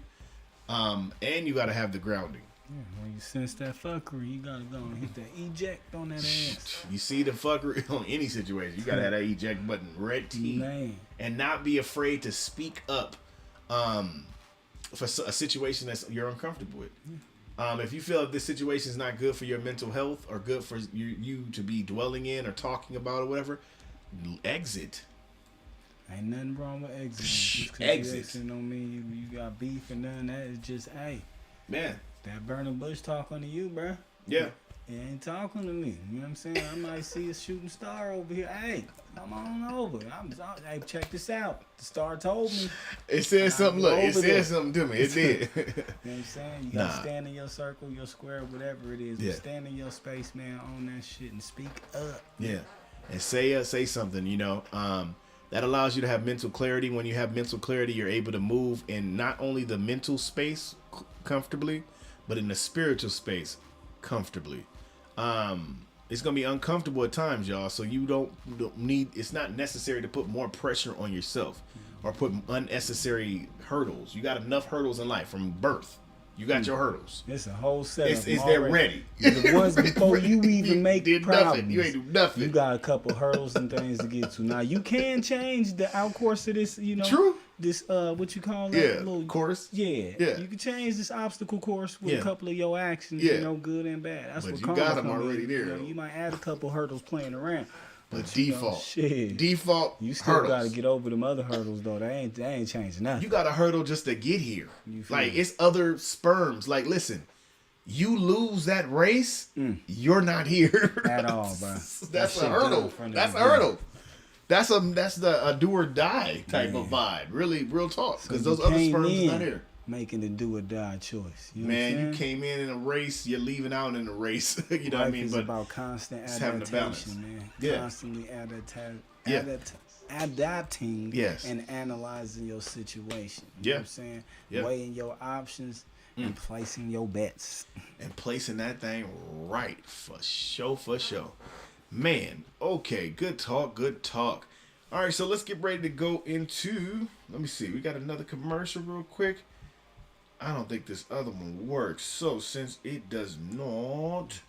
and you got to have the grounding. Yeah, when you sense that fuckery, you gotta go and hit that eject on that ass. You see the fuckery on any situation, you gotta have that eject button ready, and not be afraid to speak up for a situation that you're uncomfortable with. If you feel like this situation is not good for your mental health or good for you to be dwelling in or talking about or whatever, exit. Ain't nothing wrong with exiting. Exit. You don't mean you got beef and none of that. It's just, hey, man, that Burning Bush talking to you, bro. Yeah. It ain't talking to me. You know what I'm saying? I might see a shooting star over here. Hey, come on over. Hey, check this out. The star told me. It said something. Look, it said something to me. It did. You know what I'm saying? You gotta stand in your circle, your square, whatever it is. Yeah. Stand in your space, man, on that shit and speak up. Yeah. and say something, you know. That allows you to have mental clarity. When you have mental clarity, you're able to move in not only the mental space comfortably, but in the spiritual space comfortably. It's gonna be uncomfortable at times, y'all. So you don't need. It's not necessary to put more pressure on yourself or put unnecessary hurdles. You got enough hurdles in life from birth. You got your hurdles. It's a whole set of It's they're ready. The ones before you even make did problems. nothing. You ain't do nothing. You got a couple hurdles and things to get to. Now you can change the out course of this, you know. True. This what you call that Yeah, little course. Yeah. Yeah. You can change this obstacle course with Yeah. a couple of your actions, Yeah. you know, good and bad. That's But what you karma got 'em come in. already there, You know, though. you might add a couple hurdles playing around. But you know, default. shit. Default. You still hurdles. gotta get over them other hurdles though. They ain't changing nothing. You got a hurdle just to get here. You feel Like me? it's other sperms. Like listen, you lose that race, you're not here At all, bro. That's That a shit done hurdle. in front of That's a you. hurdle. That's a do or die type of vibe. Really, real talk. Because So those you other came sperms is in not here. Making the do or die choice. You know Man, what I'm you saying? came in a race, you're leaving out in a race. You know what I Life mean? is But about constant it's having to balance. adaptation, man. Yeah. Constantly Yeah. adapting Yes. and analyzing your situation. You Yeah. know what I'm saying? Yeah. Weighing your options and placing your bets. and placing that thing right for sure, for sure. Man, okay, good talk, good talk. All right, so let's get ready to go into, let me see, we got another commercial real quick. I don't think this other one works. So since it does not,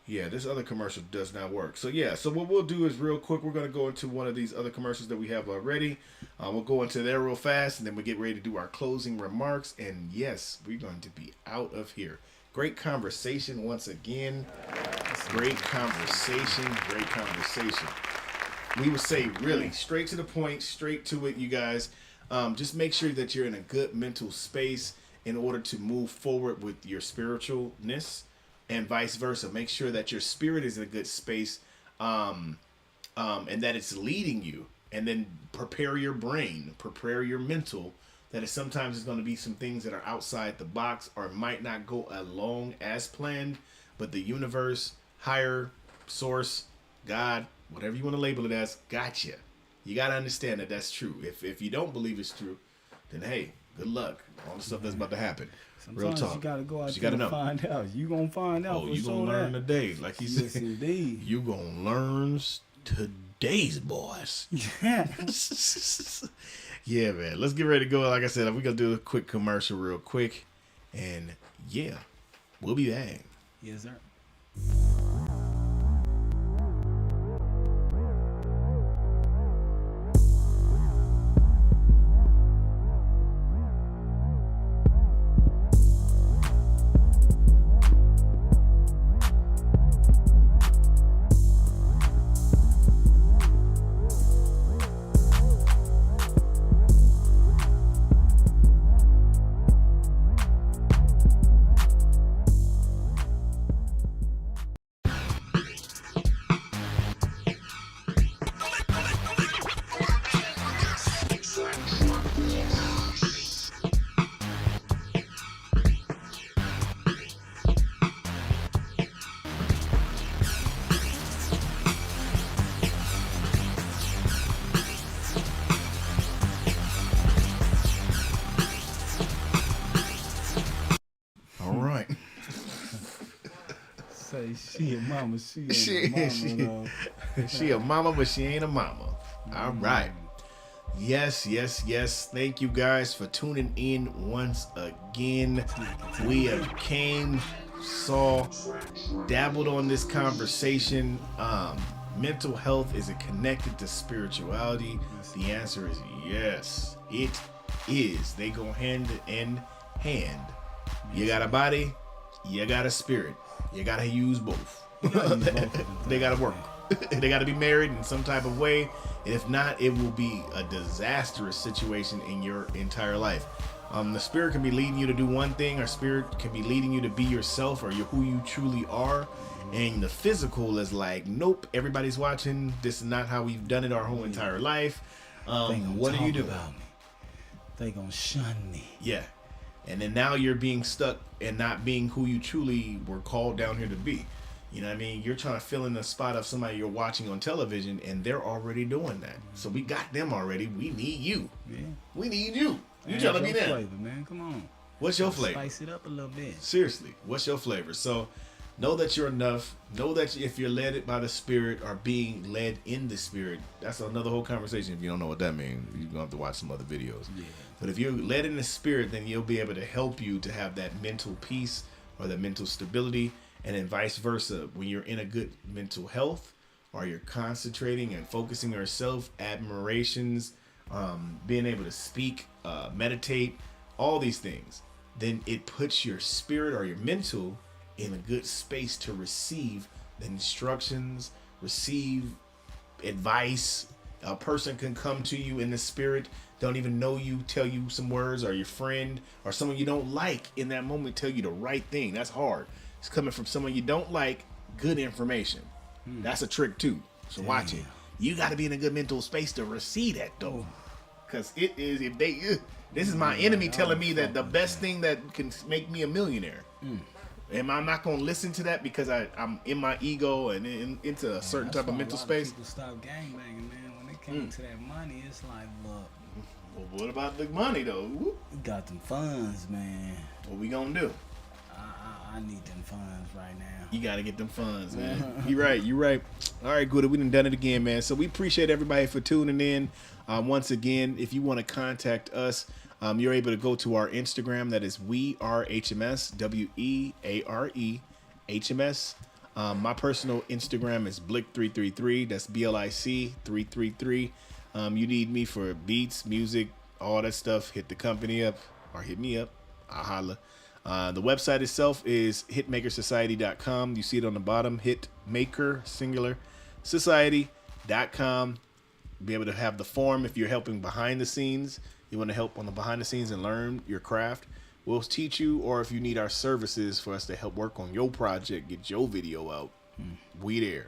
yeah, this other commercial does not work. So yeah, so what we'll do is real quick, we're going to go into one of these other commercials that we have already. We'll go into there real fast, and then we'll get ready to do our closing remarks. And yes, we're going to be out of here. Great conversation once again. Great conversation, great conversation. We would say really straight to the point, straight to it, you guys. Just make sure that you're in a good mental space in order to move forward with your spiritualness, and vice versa. Make sure that your spirit is in a good space, and that it's leading you. And then prepare your brain, prepare your mental, that it sometimes is going to be some things that are outside the box or might not go along as planned, but the universe, higher source, God, whatever you want to label it as, gotcha. You got to understand that that's true. If you don't believe it's true, then hey, good luck. All the stuff that's about to happen. Real Sometimes talk. you gotta go out But you there gotta and know. find out. You gonna find out. Oh, for you sure gonna learn that. today, like he Yes, said. indeed. You gonna learn today's boys. Yeah. Yeah, man. Let's get ready to go. Like I said, we're gonna do a quick commercial real quick, and yeah, we'll be back. Yes, sir. All right. Say she a mama, she ain't She- a mama, she- though. She a mama, but she ain't a mama. All right. Yes, yes, yes. Thank you guys for tuning in once again. We have came, saw, dabbled on this conversation. Mental health, is it connected to spirituality? The answer is yes, it is. They go hand in hand. You got a body, you got a spirit. You gotta use both. They gotta work. They gotta be married in some type of way. If not, it will be a disastrous situation in your entire life. The spirit can be leading you to do one thing, or spirit can be leading you to be yourself, or who you truly are. And the physical is like, nope, everybody's watching. This is not how we've done it our whole entire life. They gonna What do you talk do? about me. They gonna shun me. Yeah. And then now you're being stuck and not being who you truly were called down here to be. You know what I mean? You're trying to fill in the spot of somebody you're watching on television, and they're already doing that. So we got them already. We need you. Yeah. We need you. You Add trying to be your there. flavor, man. Come on. What's your flavor? Spice it up a little bit. Seriously, what's your flavor? So know that you're enough. Know that if you're led by the Spirit or being led in the Spirit, that's another whole conversation. If you don't know what that means, you're going to have to watch some other videos. Yeah. But if you're led in the Spirit, then you'll be able to help you to have that mental peace or that mental stability, and then vice versa. When you're in a good mental health or you're concentrating and focusing on yourself, admirations, being able to speak, meditate, all these things, then it puts your spirit or your mental in a good space to receive the instructions, receive advice. A person can come to you in the spirit, don't even know you, tell you some words, or your friend or someone you don't like in that moment tell you the right thing. That's hard. It's coming from someone you don't like, good information. That's a trick too. So watch it. You got to be in a good mental space to receive that though. Because it is, if they, this is my enemy telling me that the best thing that can make me a millionaire. Am I not going to listen to that because I'm in my ego and into a certain type of mental space? People stop gangbanging, man. When it came to that money, it's like, look, Well, what about the money though? we got them funds, man. What we gonna do? I need them funds right now. You gotta get them funds, man. You're right. All right, good. We done it again, man. So we appreciate everybody for tuning in. Once again, if you want to contact us, you're able to go to our Instagram. That is WeAreHMS, WEARE-HMS. My personal Instagram is Blick333. That's BLIC333. You need me for beats, music, all that stuff. Hit the company up or hit me up. I'll holla. The website itself is hitmakersociety.com. You see it on the bottom, hitmaker, singular, society.com. Be able to have the form if you're helping behind the scenes. You want to help on the behind the scenes and learn your craft. We'll teach you, or if you need our services for us to help work on your project, get your video out, we there.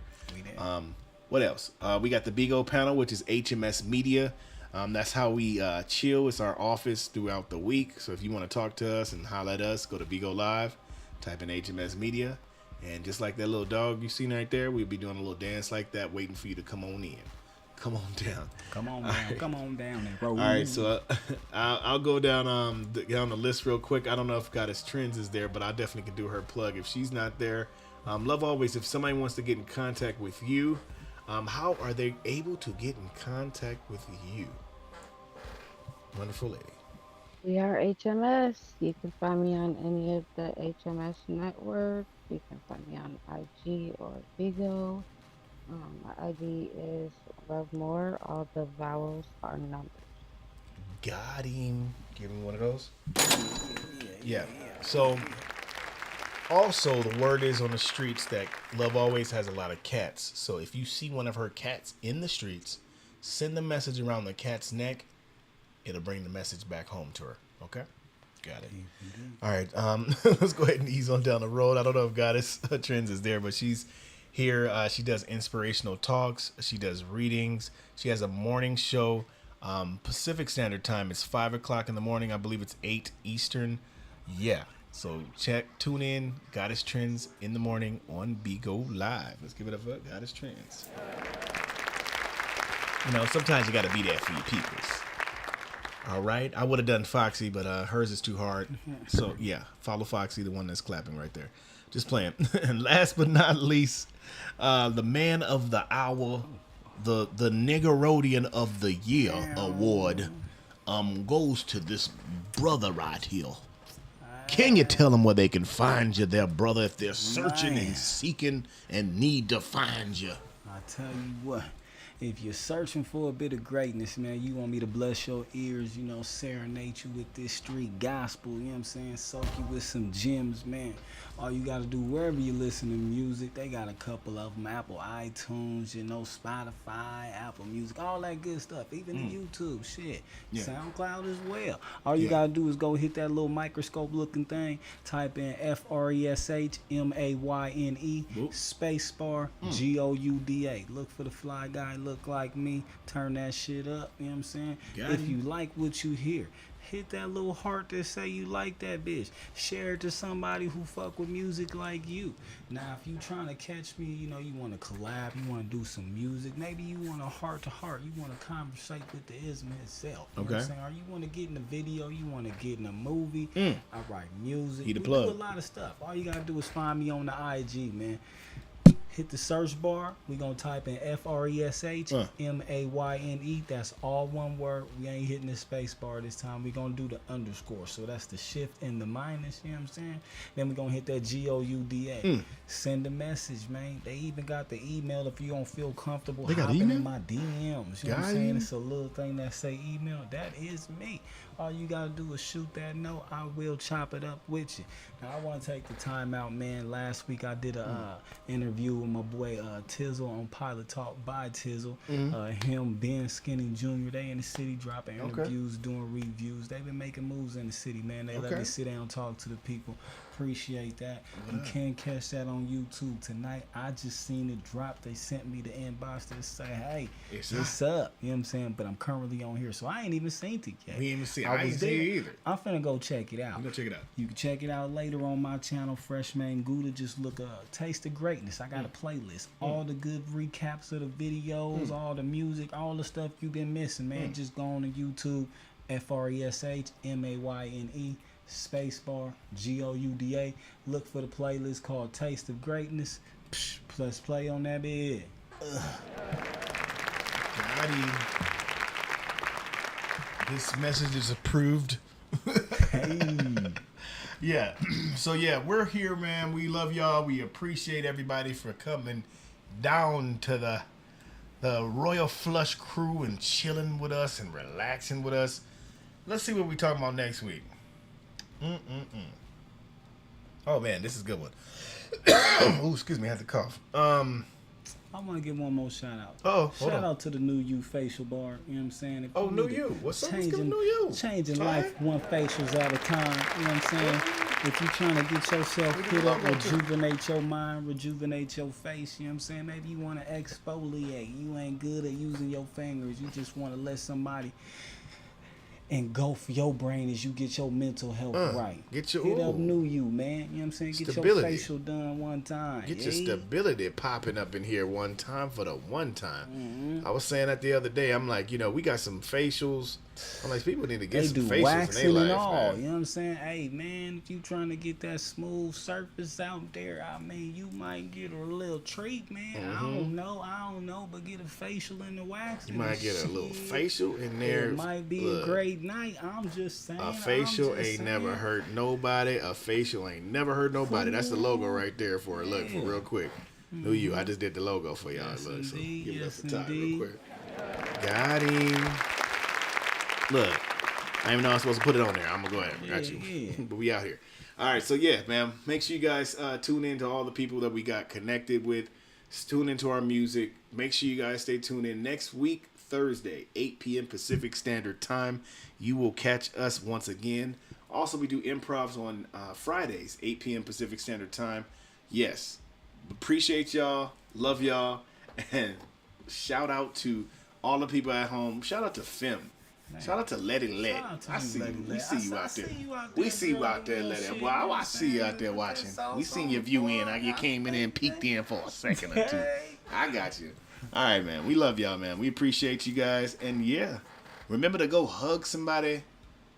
What else? We got the Bigo panel, which is HMS Media. That's how we chill. It's our office throughout the week. So if you want to talk to us and holler at us, go to Bigo Live, type in HMS Media. And just like that little dog you seen right there, we'll be doing a little dance like that, waiting for you to come on in. Come on down. Come on down. Right. Come on down there, bro. All right, so I'll go down the list real quick. I don't know if Goddess Trends is there, but I definitely can do her plug if she's not there. Love always, if somebody wants to get in contact with you, how are they able to get in contact with you? Wonderful lady. We are HMS. You can find me on any of the HMS networks. You can find me on IG or Bigo. My IG is Love More. All the vowels are numbers. Got him. Give me one of those. Yeah. So, also, the word is on the streets that Love always has a lot of cats. So, if you see one of her cats in the streets, send the message around the cat's neck. It'll bring the message back home to her. Okay? Got it. All right. Let's go ahead and ease on down the road. I don't know if Goddess Trends is there, but she's here. She does inspirational talks. She does readings. She has a morning show. Pacific Standard Time. It's 5 o'clock in the morning. I believe it's 8 Eastern. Yeah. So tune in. Goddess Trends in the morning on Bigo Live. Let's give it up for Goddess Trends. You know, sometimes you got to be there for your peoples. All right. I would have done Foxy, but hers is too hard. So, yeah, follow Foxy, the one that's clapping right there. Just playing. And last but not least, the man of the hour, the Niggerodian of the year award goes to this brother right here. Can you tell them where they can find you there, brother, if they're searching and seeking and need to find you? I tell you what. If you're searching for a bit of greatness, man, you want me to bless your ears, you know, serenade you with this street gospel, you know what I'm saying? Soak you with some gems, man. All you got to do, wherever you listen to music, they got a couple of them, Apple iTunes, you know, Spotify, Apple Music, all that good stuff, even YouTube, shit. Yeah. SoundCloud as well. All you got to do is go hit that little microscope looking thing, type in FRESHMAYNE, spacebar, GOUDA. Look for the fly guy, look like me, turn that shit up, you know what I'm saying? If you like what you hear, hit that little heart that say you like that bitch. Share it to somebody who fuck with music like you. Now, if you trying to catch me, you know, you want to collab, you want to do some music, maybe you want a heart to heart, you want to conversate with the ism itself. You know what I'm saying? Or you want to get in a video, you want to get in a movie. I write music. We do a lot of stuff. All you got to do is find me on the IG, man. Hit the search bar. We're going to type in FRESHMAYNE. That's all one word. We ain't hitting the space bar this time. We're going to do the underscore. So that's the shift and the minus. You know what I'm saying? Then we're going to hit that GOUDA. Send a message, man. They even got the email if you don't feel comfortable hopping in my DMs. You know what I'm saying? It's a little thing that say email. That is me. All you got to do is shoot that note. I will chop it up with you. Now, I want to take the time out, man. Last week I did a interview with my boy Tizzle on Pilot Talk by Tizzle. Him, Ben Skinny Jr., they in the city dropping interviews, doing reviews. They've been making moves in the city, man. They let me sit down and talk to the people. Appreciate that. You can catch that on YouTube tonight. I just seen it drop. They sent me the inbox to say, hey, it's up. You know what I'm saying? But I'm currently on here, so I ain't even seen it yet. We ain't even seen it. I ain't seen it either. I'm finna go check it out. You go check it out. You can check it out later on my channel, Freshman Gouda. Just look up Taste of Greatness. I got a playlist. All the good recaps of the videos, all the music, all the stuff you've been missing, man. Just go on to YouTube, FRESHMAYNE. Spacebar GOUDA. Look for the playlist called Taste of Greatness. Plus play on that bed. This message is approved. Yeah. So yeah, we're here, man. We love y'all. We appreciate everybody for coming down to the Royal Flush crew and chilling with us and relaxing with us. Let's see what we talking about next week. Oh man, this is a good one. Oh, excuse me, I had to cough. I want to give one more shout out. Shout out to the New You Facial Bar. You know what I'm saying? If New You. What's up? Changing life one facials at a time. You know what I'm saying? If you're trying to get yourself put up, rejuvenate your mind, rejuvenate your face, you know what I'm saying? Maybe you want to exfoliate. You ain't good at using your fingers. You just want to let somebody engulf your brain as you get your mental health right. Get your hit up New You, man. You know what I'm saying? Get your facial done one time. Get your stability popping up in here one time for the one time. I was saying that the other day. I'm like, you know, we got some facials. I'm like, people need to get some facials in their life, man. You know what I'm saying? Hey, man, if you trying to get that smooth surface out there, I mean, you might get a little treat, man. I don't know, but get a facial in the wax. You might get a little facial in there. It might be a great night. I'm just saying. A facial ain't never hurt nobody. A facial ain't never hurt nobody. That's the logo right there for it. Look, for real quick. New You. I just did the logo for y'all. Yes, look, so indeed. give it up Yes, for time indeed. real quick. Got him. Look, I didn't even know I was supposed to put it on there. I'm gonna go ahead. Got you. But we out here. All right, so yeah, man. Make sure you guys tune in to all the people that we got connected with. Tune into our music. Make sure you guys stay tuned in next week, Thursday, 8 p.m. Pacific Standard Time. You will catch us once again. Also, we do improvs on Fridays, 8 p.m. Pacific Standard Time. Yes. Appreciate y'all. Love y'all. And shout out to all the people at home. Shout out to Fem. Shout out to Let It Let. I see you. We see you out there. We see you out there, Let It. Well, I see you out there watching. We seen your view in. You came in and peeked in for a second or two. I got you. All right, man. We love y'all, man. We appreciate you guys. And yeah, remember to go hug somebody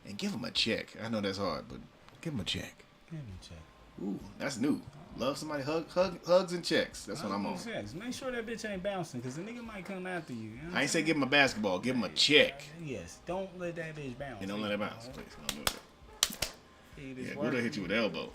and give them a check. I know that's hard, but give them a check. Give me a check. Ooh, that's new. Love somebody, hugs and checks. That's what I'm on. Make sure that bitch ain't bouncing, because the nigga might come after you. You know I ain't say give him a basketball. Give him a check. Yes. Don't let that bitch bounce. And don't let it bounce, please. Don't do that. Yeah, Gouda hit you with the elbow.